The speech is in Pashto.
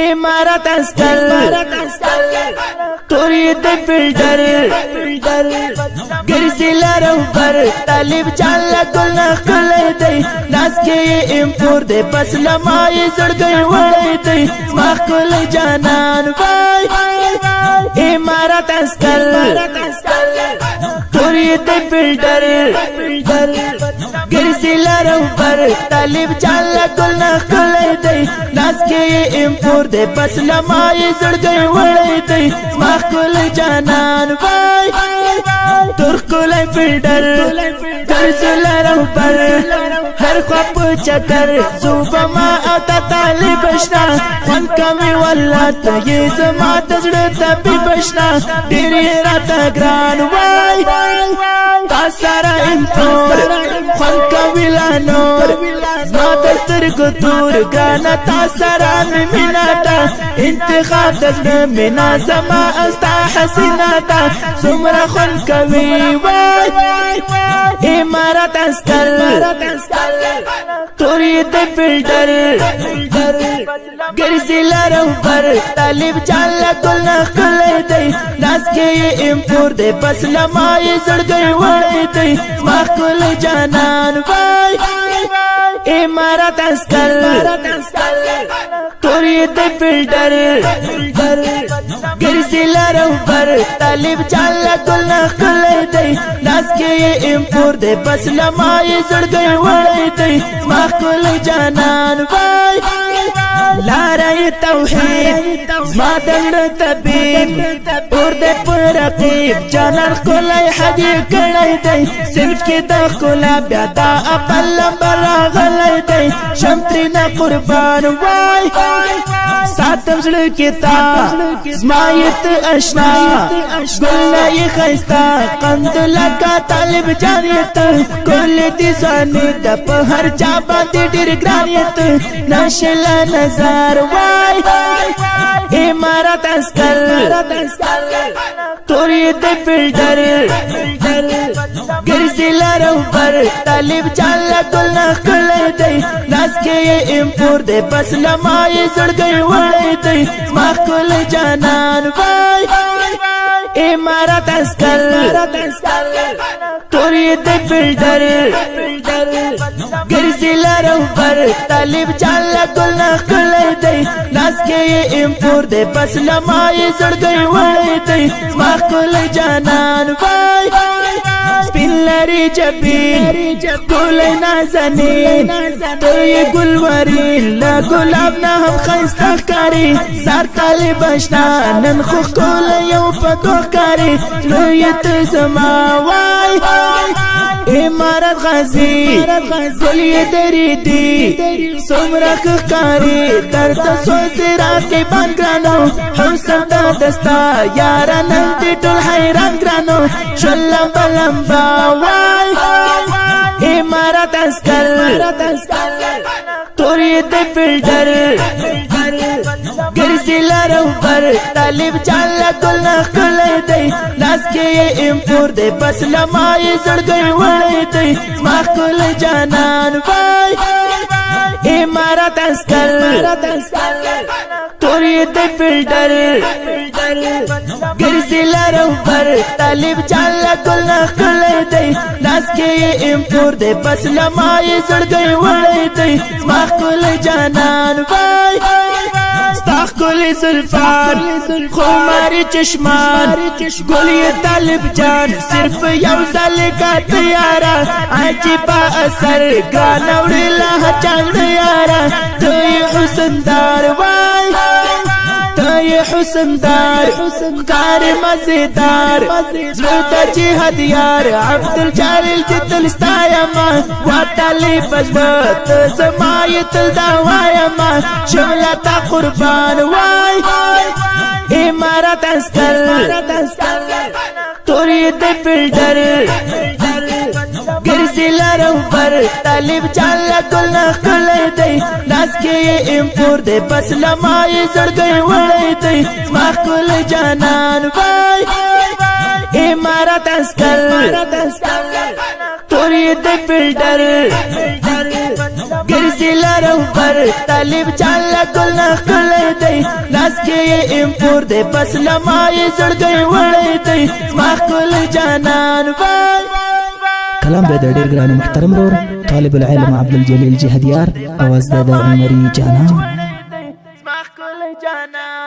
امارت اسکر توری د فلټر ګرځي لارو پر طالب چاله ګل نخلې دی لاس کې امپور دی پس لمای زړګي وړې دی مخکل جانان وای امارت اسکر توری د فلټر ګرځي لارو پر طالب چاله ګل نخلې دی لاس کې امپور دی پس لمای زړګي وړې دی مخکل جانان وای ترکل فلټر ګرځلارو پر هر خوا په چکر زوبما او تا طالب شنا خون کمی والله ته یې زما د زړه تپې بشنا ډېرې راته ګران وای تا سره امپور خون کوي لا نور زما د سترګو تور ګرانه تا سره مې مینه ده انتخاب د زړه مینا زما استا حسینه ده څومره خون کوي وای امارت اسکر توری د فلټر ګرځي لارو پر طالب چاله ګل نخلې دی لاس کې امپور دی پس لمای زړګي وړې دی مخکل جانان وای امارت اسکر توری د فلټر ګرځي لارو پر طالب چاله ګل نخلې دی لاس کې امپور دی پس لمای زړګي وړې دی مخکل جانان وای لارای توحید زما دلته طبيب اور د پرقیب جانان کولای حدی کړی دی صرف کې د کولا بیا دا خپل نمبر غلای دی شمترینا قربان وای ساتم زړه کې تا زما یت اشنا ګلای خيستا قند لکا طالب جانیت کول دي ځانې د په هر چا باندې ډېر ګرانیت نشل نظر وای امارت اسکر توری د فلټر ګرځي لارو پر طالب چاله ګل نخلې دی لاس کې امپور دی پس لمای زړګي وړې دی مخکل جانان وای امارت اسکر توری د فلټر ګرځي لارو پر طالب چاله ګل نخلې دی لاس کې امپور دی پس لمای زړګي وړې دی مخکل جانان وای سپین لري جبین ګلای نازنین توی ګلورین لا ګلاب نه هم خيستا کاری سر طالب شنا نن خو کول یو په دوکاری لویت زما وای امارت غازی گلی دری دی سمرک کاری درد سوزی راکی بان گرانو حوصل دا دستا یارا نندی ټول حیران گرانو شلمبا لمبا وای امارت اسکر توری د فلټر ګرځي لارو پر طالب چاله ګل نخلې دی لاس کې امپور دی پس لمای زړګي وړې دی مخکل جانان وای امارت اسکر توری د فلټر ګرځي لارو پر طالب چاله ګل نخلې دی لاس کې امپور دی پس لمای زړګي وړې دی مخکل جانان وای ستاخ گلی زلفان خماری چشمان گلی طالب جان صرف یو ځل کا تیارا عجیبا اثر گانوڑی لها چاند یارا توی حسن دار وای توی حسن دار کار مزیدار زلوتا جهاد یار عبدالجلیل جتل ستایما و طالب اجبت زمایتل داوایما شملتا قربان وای امارت اسکر توری د فلټر ګرځي لارو پر طالب چاله ګل نخلې دی لاس کې امپور دی پس لمای زړګي وړې دی مخکل جانان وای امارت اسکر توری د فلټر ګرځي لارو پر طالب چاله ګل نخلې دی لاس کې امپور دې بس لمای زړګي وړې دی زما ښکلی جانان وای. کلام به د ډېر ګران محترم ورور طالب العلم عبدالجلیل جهادیار، اواز د عمري جانان. زما ښکلی جانان